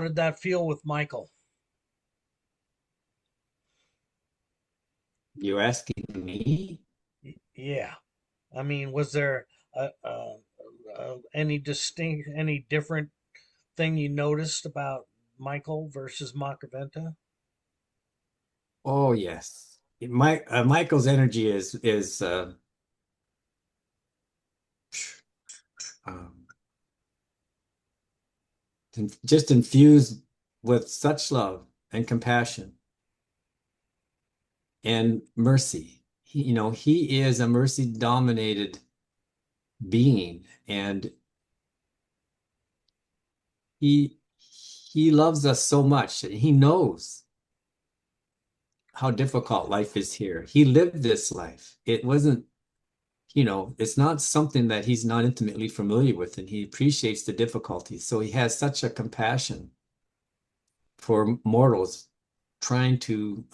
did that feel with Michael? You asking me? Yeah. I mean, was there any distinct, any different thing you noticed about Michael versus Macaventa? Oh yes. Michael's energy is um, just infused with such love and compassion and mercy. He is a mercy dominated being, and he he loves us so much. He knows how difficult life is here. He lived this life. It wasn't, it's not something that he's not intimately familiar with, and he appreciates the difficulties. So he has such a compassion for mortals trying to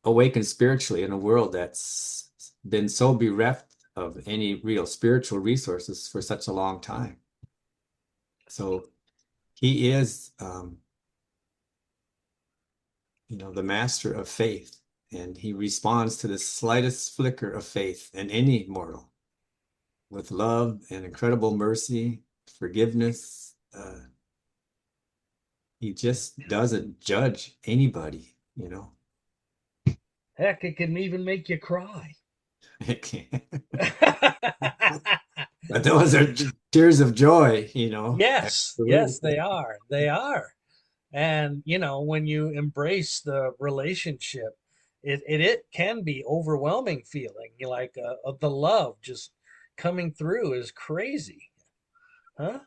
awaken spiritually in a world that's been so bereft of any real spiritual resources for such a long time. So he is, the master of faith, and he responds to the slightest flicker of faith in any mortal with love and incredible mercy, forgiveness. He just doesn't judge anybody. Heck, it can even make you cry. It can't. But those are tears of joy. Yes, yes, they Absolutely. are. They are. And when you embrace the relationship, it can be overwhelming feeling. You like of the love just coming through is crazy, huh?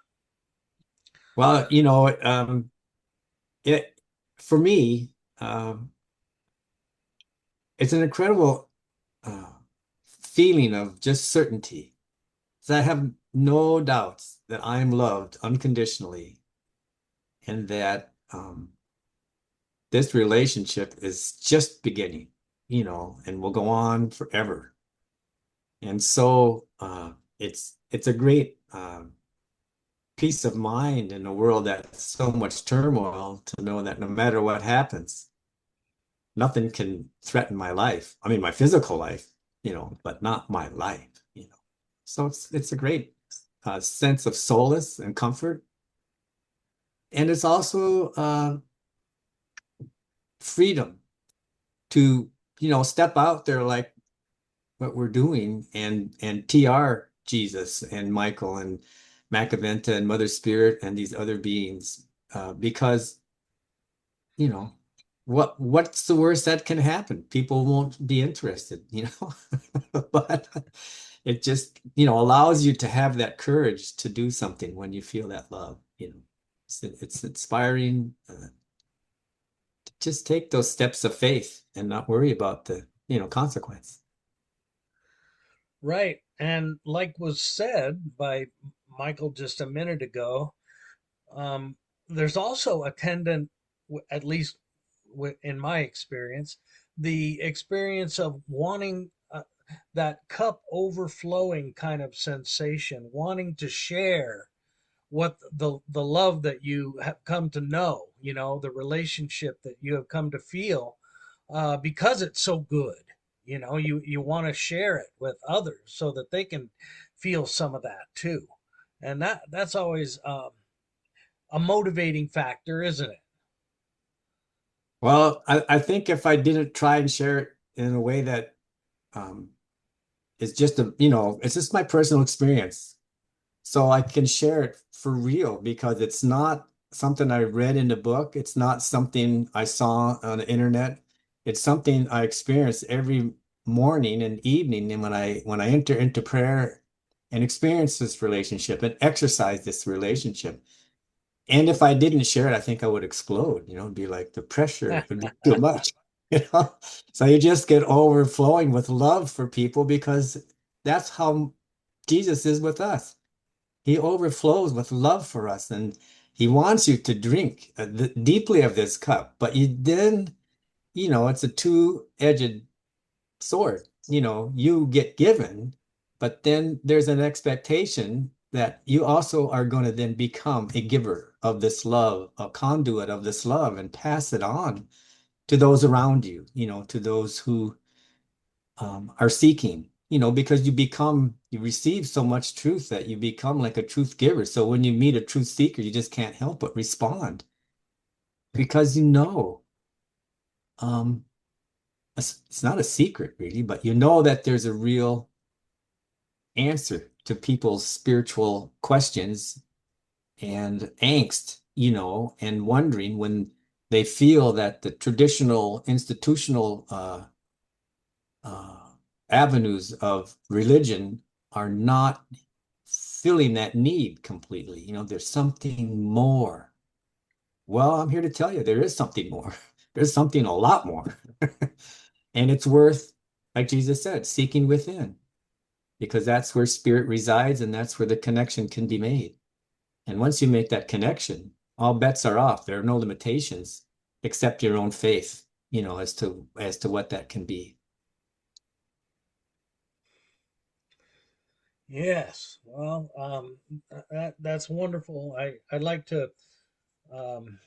Well, it for me, um, it's an incredible uh, feeling of just certainty. So I have no doubts that I am loved unconditionally, and that this relationship is just beginning, and will go on forever. And so it's a great peace of mind in a world that's so much turmoil, to know that no matter what happens, nothing can threaten my life. I mean, my physical life, but not my life. So it's a great sense of solace and comfort. And it's also freedom to step out there like what we're doing, and TR Jesus and Michael and Macaventa and Mother Spirit and these other beings, because you know what's the worst that can happen? People won't be interested. But it just allows you to have that courage to do something when you feel that love. It's inspiring, to just take those steps of faith and not worry about the consequence. Right. And like was said by Michael just a minute ago, um, there's also attendant, at least in my experience, the experience of wanting that cup overflowing kind of sensation, wanting to share what the love that you have come to know, the relationship that you have come to feel, because it's so good. You want to share it with others so that they can feel some of that too, and that's always a motivating factor, isn't it? Well, I think if I didn't try and share it in a way that um, is it's just my personal experience. So I can share it for real, because it's not something I read in the book. It's not something I saw on the internet. It's something I experience every morning and evening, and when I enter into prayer and experience this relationship and exercise this relationship. And if I didn't share it, I think I would explode, it'd be like the pressure would be too much, you know? So you just get overflowing with love for people, because that's how Jesus is with us. He overflows with love for us, and he wants you to drink deeply of this cup. But it's a two-edged sword. You get given, but then there's an expectation that you also are going to then become a giver of this love, a conduit of this love, and pass it on to those around you, to those who are seeking, because you receive so much truth that you become like a truth giver. So when you meet a truth seeker, you just can't help but respond because um, it's not a secret really, but you know that there's a real answer to people's spiritual questions and angst, and wondering when they feel that the traditional institutional uh, avenues of religion are not filling that need completely. There's something more. Well, I'm here to tell you there is something more. There's something a lot more. And it's worth, like Jesus said, seeking within, because that's where spirit resides and that's where the connection can be made. And once you make that connection, all bets are off. There are no limitations except your own faith, as to what that can be. Yes. Well, that's wonderful. Um,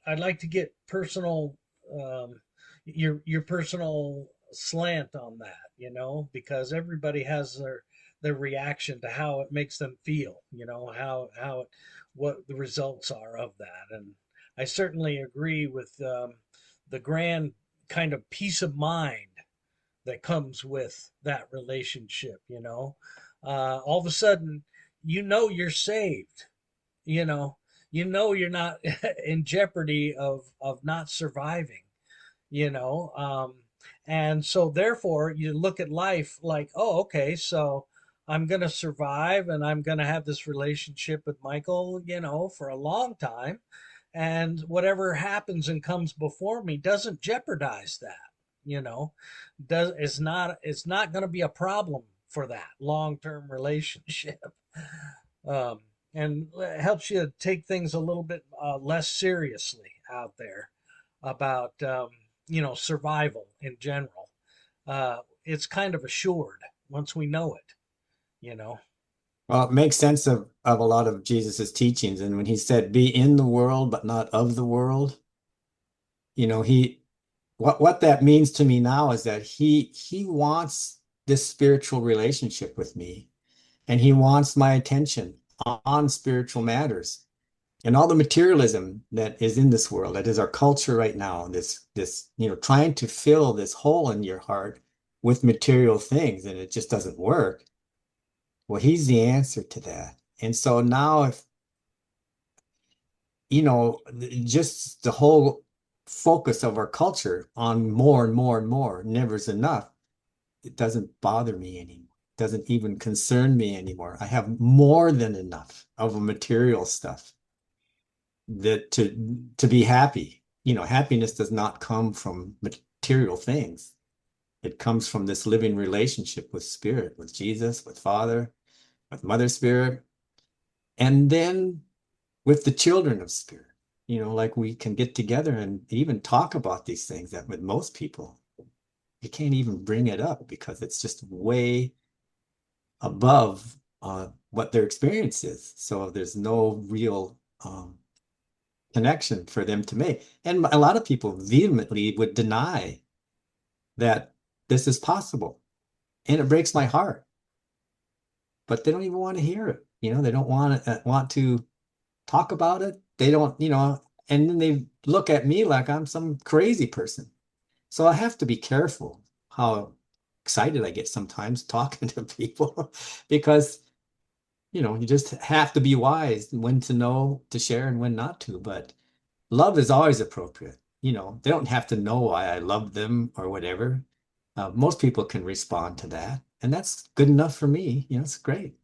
I'd like to get personal, um, your personal slant on that, because everybody has their reaction to how it makes them feel, what the results are of that. And I certainly agree with the grand kind of peace of mind that comes with that relationship, all of a sudden, you're saved, you know you're not in jeopardy of not surviving, you know and so therefore you look at life like, oh, okay, so I'm going to survive and I'm going to have this relationship with Michael, for a long time, and whatever happens and comes before me doesn't jeopardize that, you know does it's not going to be a problem for that long-term relationship. um, and it helps you take things a little bit less seriously out there about survival in general. It's kind of assured once we know it. You know. Well, it makes sense of a lot of Jesus's teachings. And when he said, be in the world, but not of the world, he what that means to me now is that he wants this spiritual relationship with me, and he wants my attention on spiritual matters. And all the materialism that is in this world, that is our culture right now, this trying to fill this hole in your heart with material things, and it just doesn't work. Well, he's the answer to that. And so now, if just the whole focus of our culture on more and more and more never is enough, it doesn't bother me anymore. It doesn't even concern me anymore. I have more than enough of a material stuff that to be happy. Happiness does not come from material things. It comes from this living relationship with spirit, with Jesus, with Father, with Mother Spirit, and then with the children of spirit. Like we can get together and even talk about these things that with most people, you can't even bring it up because it's just way above what their experience is. So there's no real connection for them to make. And a lot of people vehemently would deny that this is possible. And it breaks my heart, but they don't even want to hear it. They don't want to talk about it. They don't, and then they look at me like I'm some crazy person. So I have to be careful how excited I get sometimes talking to people because, you just have to be wise when to know to share and when not to. But love is always appropriate. They don't have to know why I love them or whatever. Most people can respond to that, and that's good enough for me. It's great.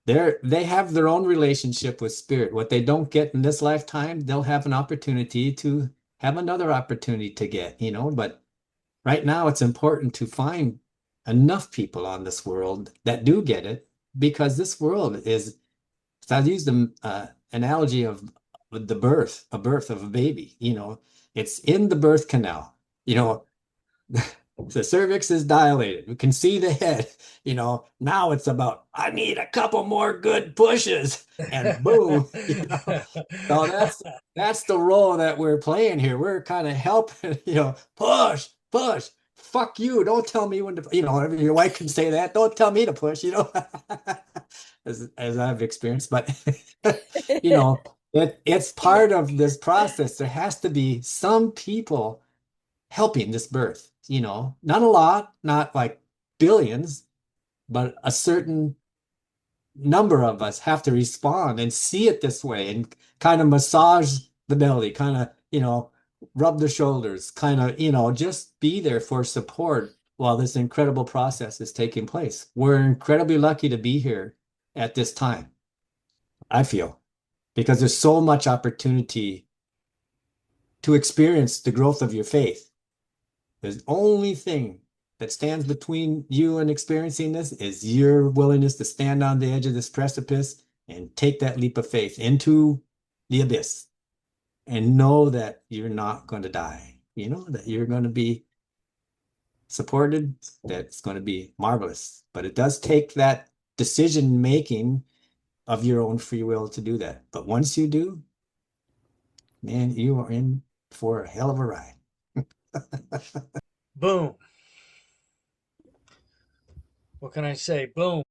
They have their own relationship with spirit. What they don't get in this lifetime, they'll have an opportunity to have another opportunity to get. But right now, it's important to find enough people on this world that do get it, because this world is. So I'll use the analogy of a birth of a baby. It's in the birth canal. You know, The cervix is dilated. We can see the head. Now it's about, I need a couple more good pushes, and boom. So that's the role that we're playing here. We're kind of helping, push, push. Fuck you. Don't tell me when to, your wife can say that. Don't tell me to push, as I've experienced. But you know, it's part of this process. There has to be some people helping this birth, not a lot, not like billions, but a certain number of us have to respond and see it this way and kind of massage the belly, kind of, rub the shoulders, kind of, just be there for support while this incredible process is taking place. We're incredibly lucky to be here at this time, I feel, because there's so much opportunity to experience the growth of your faith. The only thing that stands between you and experiencing this is your willingness to stand on the edge of this precipice and take that leap of faith into the abyss and know that you're not going to die, that you're going to be supported, that it's going to be marvelous. But it does take that decision making of your own free will to do that. But once you do, man, you are in for a hell of a ride. Boom. What can I say? Boom.